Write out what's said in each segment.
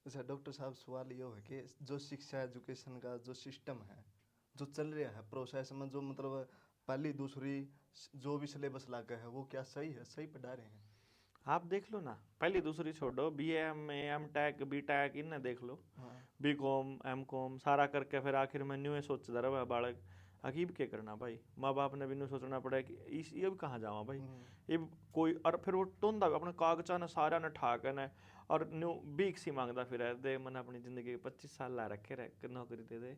अच्छा डॉक्टर साहब, सवाल ये है कि जो शिक्षा एजुकेशन का जो सिस्टम है, जो चल रहा है प्रोसेस में, जो मतलब पहली दूसरी जो भी सिलेबस लागा है, वो क्या सही है? सही पढ़ा रहे हैं? आप देख लो ना, पहली दूसरी छोड़ो, BA M tech B tech इन्हें देख लो, हाँ। B.Com M.Com सारा करके फिर आखिर में न्यू सोचता रहा बालक। अकीब क्या करना भाई, माँ बाप ने भी न्यू सोचना पड़ा कि इस ये भी कहाँ जावा भाई। हम्म। ये कोई और फिर वो टोंदा अपने कागजा ने सारा ने ठाक ने, और न्यू बीक सी मांगता फिर है, दे मैंने अपनी ज़िंदगी के 25 साल ला रखे रहे, नौकरी दे दे,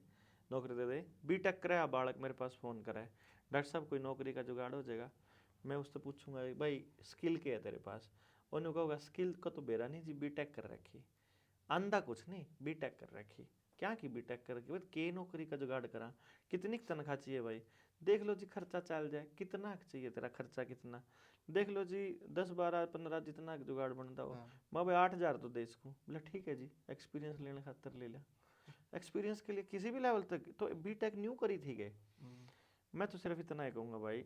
नौकरी दे दे। B.Tech करे बालक मेरे पास फ़ोन करे, डॉक्टर साहब कोई नौकरी का जुगाड़ हो जाएगा। मैं उससे पूछूंगा भाई स्किल क्या है तेरे पास, उन्होंने कहोगा स्किल का तो बेरा नहीं जी, B.Tech कर रखी, अंधा कुछ नहीं, B.Tech कर रखी। क्या की B.Tech कर रखी भाई, के नौकरी का जुगाड़ करा, कितनी तनख्वाह चाहिए भाई, देख लो जी खर्चा चल जाए, कितना चाहिए तेरा खर्चा कितना, देख लो जी 10 12 15 जितना जुगाड़ बनता हो। हाँ। मैं भाई 8,000 तो दे इसको, बोला ठीक है जी, एक्सपीरियंस लेने खातर ले लिया। एक्सपीरियंस के लिए किसी भी लेवल तक तो B.Tech न्यू करी थी गए। हम्म। मैं तो सिर्फ इतना ही कहूँगा भाई,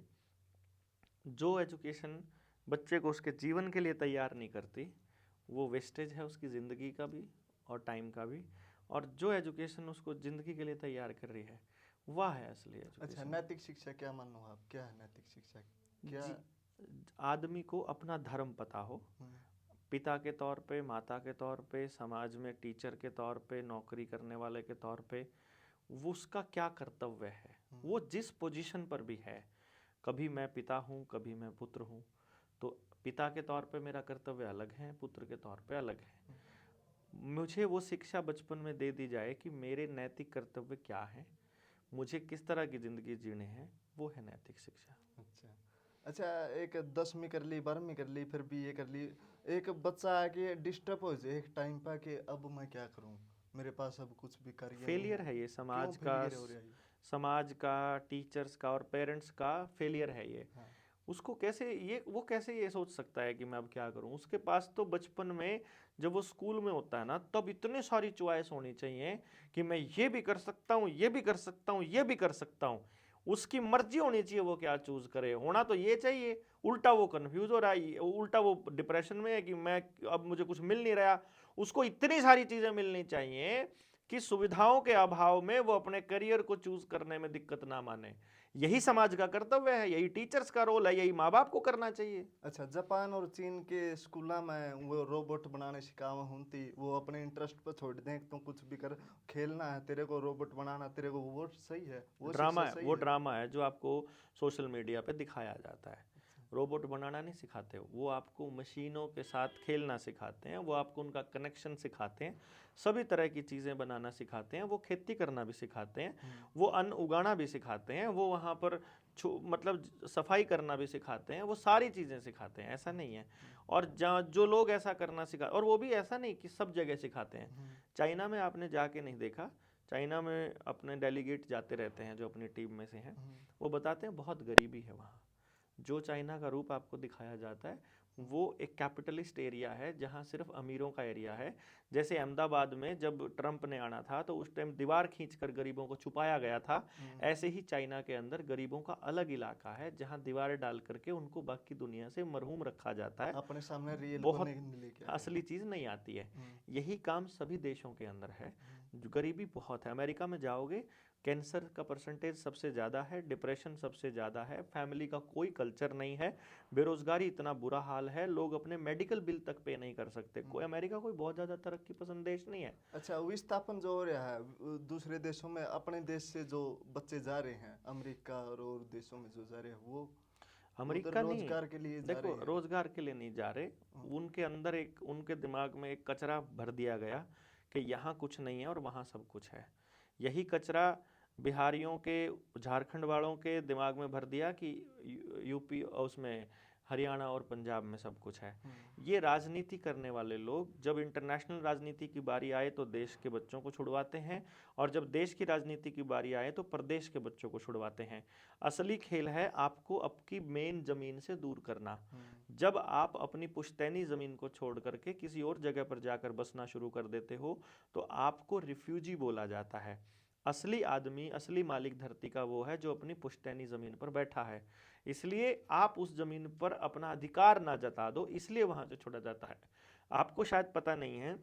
जो एजुकेशन बच्चे को उसके जीवन के लिए तैयार नहीं करती, वो वेस्टेज है उसकी ज़िंदगी का भी और टाइम का भी। और जो एजुकेशन उसको ज़िंदगी के लिए तैयार कर रही है, वह है असली अच्छा, एजुकेशन। नैतिक शिक्षा क्या मानो आप? क्या है नैतिक शिक्षा? क्या? जी, आदमी को अपना धर्म पता हो, हम्म। पिता के तौर पे, माता के तौर पे, समाज में टीचर के तौर पे, नौकरी करने वाले के तौर पे, वो उसका क्या कर्तव्य है, हम्म। वो जिस पोजीशन पर भी है। कभी मैं पिता हूँ, कभी मैं पुत्र हूँ, तो पिता के तौर पे मेरा कर्तव्य अलग है, पुत्र के तौर पे अलग है। हम्म। मुझे वो शिक्षा बचपन में दे दी जाए कि मेरे नैतिक कर्तव्य क्या हैं, मुझे किस तरह की ज़िंदगी जीने हैं, वो है नैतिक शिक्षा। अच्छा। अच्छा, एक 10वीं कर ली, 12वीं कर ली, फिर BA कर ली, एक बच्चा आके डिस्टर्ब हो जाए एक टाइम पर कि अब मैं क्या करूं, मेरे पास अब कुछ भी कार्य नहीं फेलियर है। है ये क्यों समाज का, फेलियर हो रहा है ये? समाज का, टीचर्स का और पेरेंट्स का फेलियर है ये। हाँ। उसको कैसे ये, वो कैसे ये सोच सकता है कि मैं अब क्या करूं? उसके पास तो बचपन में जब वो स्कूल में होता है ना, तब इतने सारी चॉइस होनी चाहिए कि मैं ये भी कर सकता हूँ, ये भी कर सकता हूँ, ये भी कर सकता हूँ। उसकी मर्जी होनी चाहिए वो क्या चूज करे, होना तो ये चाहिए। उल्टा वो कंफ्यूज हो रहा है, उल्टा वो डिप्रेशन में है कि मैं अब मुझे कुछ मिल नहीं रहा। उसको इतनी सारी चीजें मिलनी चाहिए कि सुविधाओं के अभाव में वो अपने करियर को चूज करने में दिक्कत ना माने। यही समाज का कर्तव्य है, यही टीचर्स का रोल है, यही माँ बाप को करना चाहिए। अच्छा, जापान और चीन के स्कूलों में वो रोबोट बनाने सिखावा होती, वो अपने इंटरेस्ट पर छोड़ दें, तो कुछ भी कर, खेलना है तेरे को, रोबोट बनाना तेरे को, वो सही है? वो ड्रामा शिक्षा है, सही वो है? ड्रामा है जो आपको सोशल मीडिया पे दिखाया जाता है। अच्छा। रोबोट बनाना नहीं सिखाते, वो आपको मशीनों के साथ खेलना सिखाते हैं, वो आपको उनका कनेक्शन सिखाते हैं, सभी तरह की चीज़ें बनाना सिखाते हैं, वो खेती करना भी सिखाते हैं, हम्म। वो अन्न उगाना भी सिखाते हैं, वो वहाँ पर मतलब सफाई करना भी सिखाते हैं, वो सारी चीज़ें सिखाते हैं, ऐसा नहीं है। और जहाँ जो लोग ऐसा करना सिखा, और वो भी ऐसा नहीं कि सब जगह सिखाते हैं। हम्म। चाइना में आपने जाके नहीं देखा, चाइना में अपने डेलीगेट जाते रहते हैं जो अपनी टीम में से हैं, हम्म। वो बताते हैं बहुत गरीबी है वहाँ। जो चाइना का रूप आपको दिखाया जाता है, वो एक कैपिटलिस्ट एरिया है जहाँ सिर्फ अमीरों का एरिया है। जैसे अहमदाबाद में जब ट्रंप ने आना था तो उस टाइम दीवार खींचकर गरीबों को छुपाया गया था, हम्म। ऐसे ही चाइना के अंदर गरीबों का अलग इलाका है जहाँ दीवारें डाल करके उनको बाकी दुनिया से मरहूम रखा जाता है। अपने सामने रियल को बहुत नहीं लेके आए। असली चीज़ नहीं आती है। हम्म। यही काम सभी देशों के अंदर है। हम्म। जो गरीबी बहुत है, अमेरिका में जाओगे, कैंसर का परसेंटेज सबसे ज़्यादा है, डिप्रेशन सबसे ज़्यादा है, फैमिली का कोई कल्चर नहीं है, बेरोजगारी इतना बुरा हाल है, लोग अपने मेडिकल बिल तक पे नहीं कर सकते। कोई हम्म। अमेरिका कोई बहुत ज़्यादा तरक्की पसंद देश नहीं है। अच्छा, विस्थापन जो हो रहा है दूसरे देशों में, अपने देश से जो बच्चे जा रहे हैं अमेरिका और देशों में जो जा रहे हैं, वो उधर अमेरिका नहीं, रोजगार के लिए जा देखो रहे हैं। रोजगार के लिए नहीं जा रहे, हम्म। उनके अंदर एक, उनके दिमाग में एक कचरा भर दिया गया कि यहाँ कुछ नहीं है और वहाँ सब कुछ है। यही कचरा बिहारियों के, झारखंड वालों के दिमाग में भर दिया कि यूपी और उसमें हरियाणा और पंजाब में सब कुछ है। हम्म। ये राजनीति करने वाले लोग जब इंटरनेशनल राजनीति की बारी आए तो देश के बच्चों को छुड़वाते हैं, और जब देश की राजनीति की बारी आए तो प्रदेश के बच्चों को छुड़वाते हैं। असली खेल है आपको आपकी मेन जमीन से दूर करना। हम्म। जब आप अपनी पुश्तैनी जमीन को छोड़ करके किसी और जगह पर जाकर बसना शुरू कर देते हो तो आपको रिफ्यूजी बोला जाता है। असली आदमी, असली मालिक धरती का वो है जो अपनी पुश्तैनी जमीन पर बैठा है। इसलिए आप उस जमीन पर अपना अधिकार ना जता दो, इसलिए वहां से छोड़ा जाता है। आपको शायद पता नहीं है,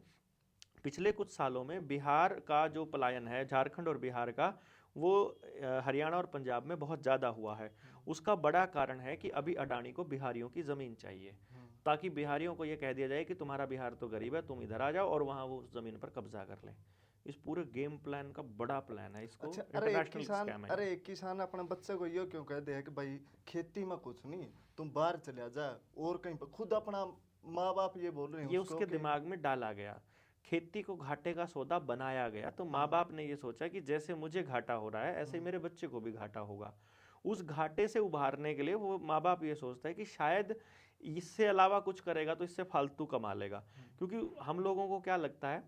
पिछले कुछ सालों में बिहार का जो पलायन है, झारखंड और बिहार का, वो हरियाणा और पंजाब में बहुत ज़्यादा हुआ है। उसका बड़ा कारण है कि अभी अडानी को बिहारियों की ज़मीन चाहिए, ताकि बिहारियों को ये कह दिया जाए कि तुम्हारा बिहार तो गरीब है, तुम इधर आ जाओ और वहाँ वो उस ज़मीन पर कब्जा कर लें। इस पूरे गेम प्लान का बड़ा प्लान है, इसको अच्छा, इंटरनेशनल स्कैम है। अरे एक किसान अपने बच्चे को ये क्यों कहते हैं कि भाई खेती में कुछ नहीं, तुम बाहर चले जा और कहीं पर, खुद अपना माँ बाप ये बोल रहे हैं ये उसको उसके कि दिमाग में डाला गया, खेती को घाटे का सौदा बनाया गया, तो माँ बाप ने ये सोचा कि जैसे मुझे घाटा हो रहा है ऐसे ही मेरे बच्चे को भी घाटा होगा। उस घाटे से उभारने के लिए वो माँ बाप ये सोचता है कि शायद इससे अलावा कुछ करेगा तो इससे फालतू कमा लेगा। क्योंकि हम लोगों को क्या लगता है,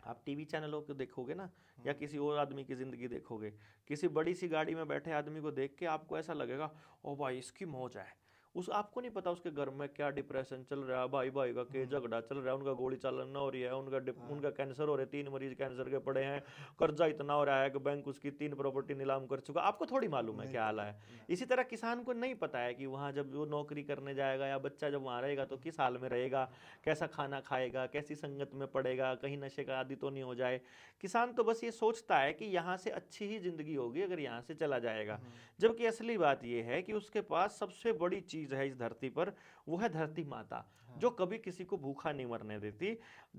आप टीवी चैनलों को देखोगे ना, या किसी और आदमी की जिंदगी देखोगे, किसी बड़ी सी गाड़ी में बैठे आदमी को देख के आपको ऐसा लगेगा ओ भाई इसकी मौज है। उस आपको नहीं पता उसके घर में क्या डिप्रेशन चल रहा है, भाई भाई का के झगड़ा चल रहा है, उनका गोली चालन ना हो रही है, उनका कैंसर हो रहा है, 3 मरीज कैंसर के पड़े हैं, कर्जा इतना हो रहा है कि बैंक उसकी 3 प्रॉपर्टी नीलाम कर चुका। आपको थोड़ी मालूम है क्या हाल है। इसी तरह किसान को नहीं पता है कि वहाँ जब वो नौकरी करने जाएगा या बच्चा जब वहाँ रहेगा तो किस हाल में रहेगा, कैसा खाना खाएगा, कैसी संगत में पड़ेगा, कहीं नशे का आदी तो नहीं हो जाए। किसान तो बस ये सोचता है कि यहाँ से अच्छी ही जिंदगी होगी अगर यहाँ से चला जाएगा। जबकि असली बात ये है कि उसके पास सबसे बड़ी चीज है इस धरती पर, वो है धरती माता, जो कभी किसी को भूखा नहीं मरने देती।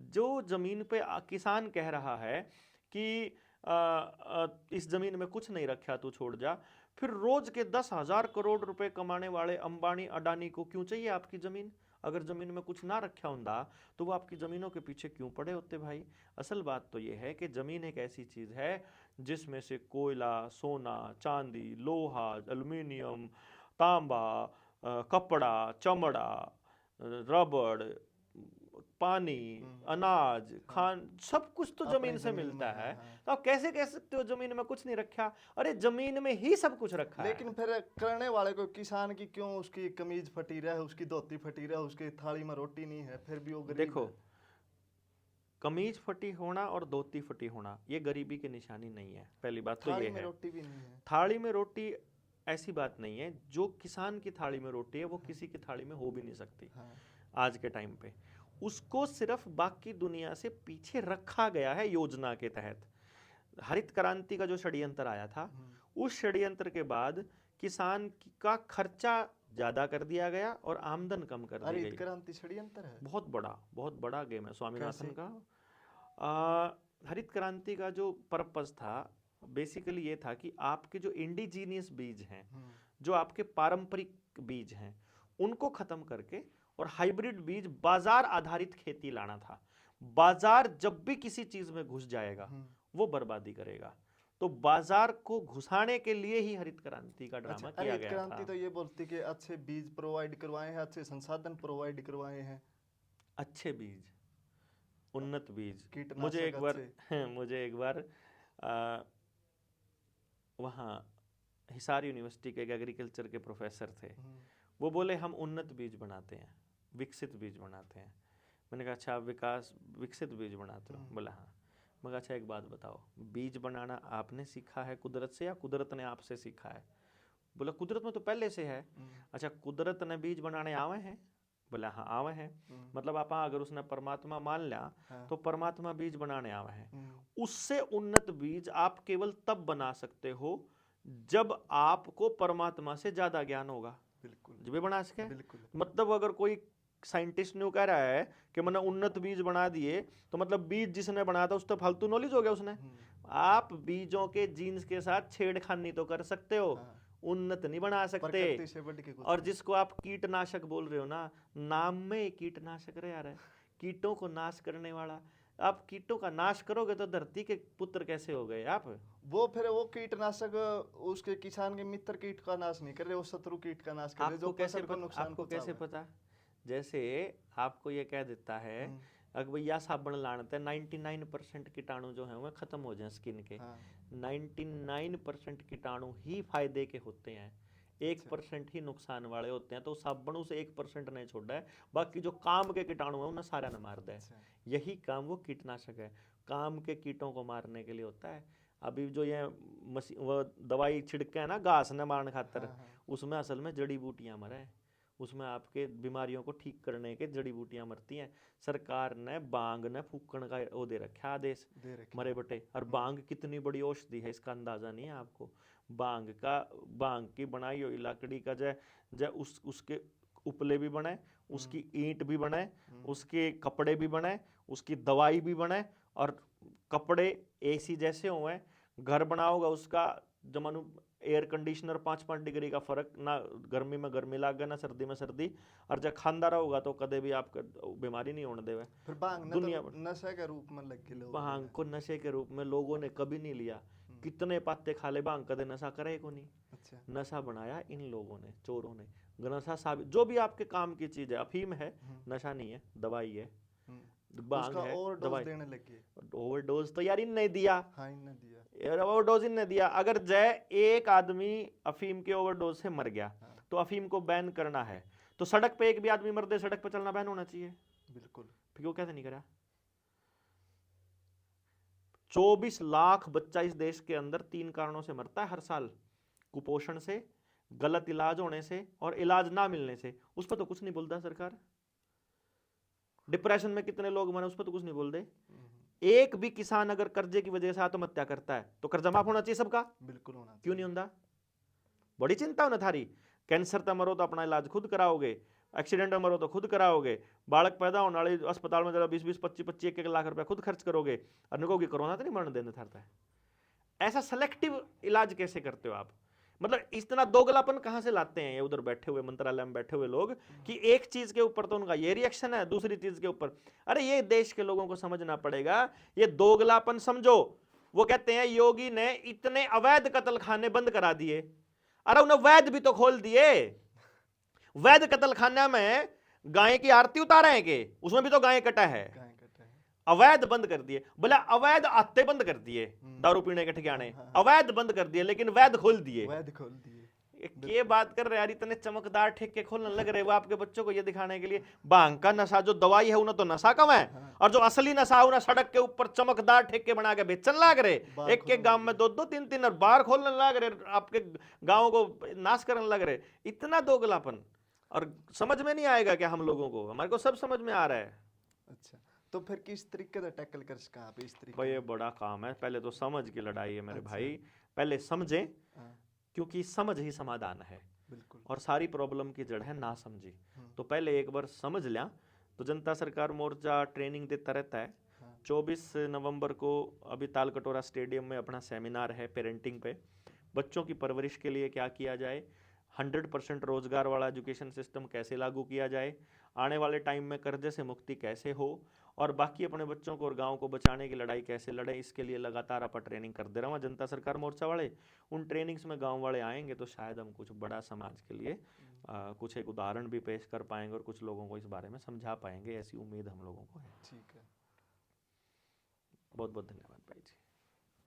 जो जमीन पे किसान कह रहा है कि इस जमीन में कुछ नहीं रखा तू छोड़ जा, फिर रोज के 10,000 करोड़ रुपए कमाने वाले अंबानी अडानी को क्यों चाहिए आपकी जमीन? अगर जमीन में कुछ ना रखा होता तो वो आपकी जमीनों के पीछे क्यों पड़े होते भाई? असल बात तो ये है कि जमीन एक ऐसी चीज है जिसमें से कोयला, सोना, चांदी, लोहा, एल्युमिनियम, तांबा, कपड़ा, चमड़ा, रबड़, पानी, अनाज, खान, सब कुछ तो जमीन से मिलता है। तो आप कैसे कह सकते हो जमीन में कुछ नहीं रखा? अरे जमीन में ही सब कुछ रखा है। लेकिन फिर करने वाले को, किसान की क्यों उसकी कमीज फटी रहे, उसकी धोती फटी रहे, उसकी थाली में रोटी नहीं है, फिर भी वो गरीब देखो, है। कमीज फटी होना और धोती फटी होना ये गरीबी की निशानी नहीं है। पहली बात तो ये थाली में है। रोटी भी नहीं है। थाली में रोटी ऐसी बात नहीं है, जो किसान की थाली में रोटी है वो किसी की थाली में हो भी नहीं सकती आज के टाइम पे। उसको सिर्फ बाकी दुनिया से पीछे रखा गया है योजना के तहत। हरित क्रांति का जो षड्यंत्र आया था, उस षड्यंत्र के बाद किसान का खर्चा ज्यादा कर दिया गया और आमदन कम कर दी गई। हरित क्रांति षड्यंत्र है, बहुत बड़ा गेम है स्वामीनाथन का। हरित क्रांति का जो पर्पस था बेसिकली ये था कि आपके जो इंडिजीनियस बीज हैं, जो आपके पारंपरिक बीज हैं, उनको खत्म करके और हाइब्रिड बीज, बाजार आधारित खेती लाना था। बाजार जब भी किसी चीज में घुस जाएगा वो बर्बादी करेगा, तो बाजार को घुसाने के लिए ही हरित क्रांति का ड्रामा किया हरित गया क्रांति था। तो ये बोलती कि अच्छे बीज प्रोवाइड करवाए हैं, अच्छे संसाधन प्रोवाइड करवाए हैं, अच्छे बीज, उन्नत बीज। कीटनाशक मुझे एक बार वहाँ हिसार यूनिवर्सिटी के एक एग्रीकल्चर के प्रोफेसर थे, वो बोले हम उन्नत बीज बनाते हैं, विकसित बीज बनाते हैं। मैंने कहा अच्छा, आप विकसित बीज बनाते हो? बोला हाँ। मैं कहा अच्छा एक बात बताओ, बीज बनाना आपने सीखा है कुदरत से या कुदरत ने आपसे सीखा है? बोला कुदरत में तो पहले से है। अच्छा, कुदरत ने बीज बनाने आवे हैं? बोला हाँ आवे हैं। मतलब आप अगर उसने परमात्मा मान लिया तो परमात्मा बीज बनाने आवे हैं। उससे उन्नत बीज आप केवल तब बना सकते हो जब आपको परमात्मा से ज्यादा ज्ञान होगा। बिल्कुल, जब भी बना सके। बिल्कुल। मतलब अगर कोई साइंटिस्ट ने कह रहा है कि मैंने उन्नत बीज बना दिए, तो मतलब बीज जिसने बनाया था उस तो फालतू नॉलेज हो गया उसने। आप बीजों के जीन्स के साथ छेड़खानी तो कर सकते हो, उन्नत नहीं बना सकते। और जिसको आप कीटनाशक बोल रहे हो ना, नाम में कीटनाशक रहे यार, कीटों को नाश करने वाला। आप कीटों का नाश करोगे तो धरती के पुत्र कैसे हो गए आप? वो फिर वो कीटनाशक उसके किसान के मित्र कीट का नाश नहीं कर रहे, वो शत्रु कीट का नाश कर रहे, जो फसल को नुकसान आपको कैसे पता? जैसे आपको ये कह देता है अगर भैया साबुन लानते 99% कीटाणु जो है वो खत्म हो जाए स्किन के। 99% कीटाणु ही फायदे के होते हैं, 1% ही नुकसान वाले होते हैं। तो साबुन से 1% नहीं छोड़ा है, बाकी जो काम के कीटाणु है उन्हें सारा न मार दे। यही काम वो कीटनाशक है, काम के कीटों को मारने के लिए होता है। अभी जो ये वो दवाई छिड़के है ना घास न मारने खातर, उसमें असल में जड़ी बूटियां मरे हैं, उसमें आपके बीमारियों को ठीक करने के जड़ी बूटियां मरती हैं। सरकार ने बांग ने फूकण का वो दे रखा आदेश, दे रखे। मरे बटे। और बांग कितनी बड़ी औषधि है इसका अंदाजा नहीं है आपको। बांग की बनाई हुई लकड़ी का जय जय उसके उपले भी बने, उसकी ईंट भी बने, उसके कपड़े भी बने, उसकी दवाई भी बने। और कपड़े एसी जैसे हुए, घर बनाओगा उसका जमानु एयर कंडीशनर 5-5 डिग्री का फर्क ना, गर्मी में गर्मी लागे ना सर्दी में सर्दी। और जब खानदा रहोगा तो कदे भी आपका बीमारी नहीं होने देवे। फिर भांग ने दुनिया तो नशा के रूप में लग गए लोग। भांग को नशे के रूप में लोगों ने कभी नहीं लिया। कितने पत्ते खा ले भांग, कदे नशा करे को नहीं। अच्छा। नशा बनाया इन लोगों ने, चोरों ने। नशा साबित जो भी आपके काम की चीज है, अफीम है नशा नहीं है, दवाई है, भांग उसका है ओवरडोज दवाई। देने लगे। ओवरडोज तो यार इनने दिया। हाँ, इनने दिया। ओवरडोज इनने दिया। अगर जय एक आदमी अफीम के ओवरडोज से मर गया तो अफीम को बैन करना है, तो सड़क पे एक भी आदमी मर दे, सड़क पे चलना बैन होना चाहिए। बिल्कुल। फिर क्यों कैसे नहीं करा? 24 लाख बच्चा इस देश के अंदर 3 कारणों से मरता है हर साल। कुपोषण से, गलत इलाज होने से और इलाज ना मिलने से। उस पर तो कुछ नहीं बोलता सरकार। डिप्रेशन में कितने लोग मरे, उस पर तो कुछ नहीं बोलते। एक भी किसान अगर कर्जे की वजह से आत्महत्या करता है तो कर्जा माफ होना चाहिए सबका। बिल्कुल होना चाहिए। क्यों नहीं होता? बड़ी चिंता हो ना थारी। कैंसर तो मरो तो अपना इलाज खुद कराओगे, एक्सीडेंट में मरो तो खुद कराओगे, बालक पैदा होने वाले अस्पताल में जरा 20-20, 25-25, 1-1 लाख रुपया खुद खर्च करोगे, और निकोगी कोरोना तो नहीं मरने देने थारता है। ऐसा सेलेक्टिव इलाज कैसे करते हो आप? मतलब इतना दोगलापन कहां से लाते हैं ये उधर बैठे हुए मंत्रालय में बैठे हुए लोग, कि एक चीज के ऊपर तो उनका ये रिएक्शन है, दूसरी चीज के ऊपर। अरे ये देश के लोगों को समझना पड़ेगा, ये दोगलापन समझो। वो कहते हैं योगी ने इतने अवैध कत्ल खाने बंद करा दिए। अरे उन्हें वैध भी तो खोल दिए। वैध कत्ल खाना में गाय की आरती उतारे हैं के, उसमें भी तो गाय कटा है। अवैध बंद कर दिए, बोला अवैध आते बंद कर दिए, दारू पीने के ठिकाने अवैध बंद कर दिए, लेकिन वैध खोल दिए। वैध खोल दिए। ये बात कर रहे यार, इतने चमकदार ठेके खोलने लग रहे वो आपके बच्चों को ये दिखाने के लिए। भांग का नशा जो दवाई है उन्हें तो नशा कम है, और जो असली नशा उन्हें सड़क के ऊपर चमकदार ठेके बना के बेचन लग रहे। एक एक गांव में 2-2, 3-3 और बार खोलने लग रहे, आपके गांव को नाश करने लग रहे। इतना दोगलापन, और समझ में नहीं आएगा क्या हम लोगों को? हमारे को सब समझ में आ रहा है। अच्छा, तो फिर किस तरीके से टैकल कर सका आप इस तरीके? भाई ये बड़ा काम है। पहले तो समझ की लड़ाई है मेरे भाई। पहले समझे, क्योंकि समझ ही समाधान है। बिल्कुल। और सारी प्रॉब्लम की जड़ है ना समझी। तो पहले एक बार समझ लिया। तो जनता सरकार मोर्चा ट्रेनिंग देता रहता है। 24 नवंबर को अभी तालकटोरा स्टेडियम में अपना सेमिनार है पेरेंटिंग पे। बच्चों की परवरिश के लिए क्या किया जाए, 100% रोजगार वाला एजुकेशन सिस्टम कैसे लागू किया जाए, आने वाले टाइम में कर्जे से मुक्ति कैसे हो, और बाकी अपने बच्चों को और गांव को बचाने की लड़ाई कैसे लड़े, इसके लिए लगातार अपन ट्रेनिंग कर दे रहा हूँ जनता सरकार मोर्चा वाले। उन ट्रेनिंग्स में गांव वाले आएंगे तो शायद हम कुछ बड़ा समाज के लिए कुछ एक उदाहरण भी पेश कर पाएंगे और कुछ लोगों को इस बारे में समझा पाएंगे। ऐसी उम्मीद हम लोगों को है। ठीक है। बहुत बहुत धन्यवाद भाई जी।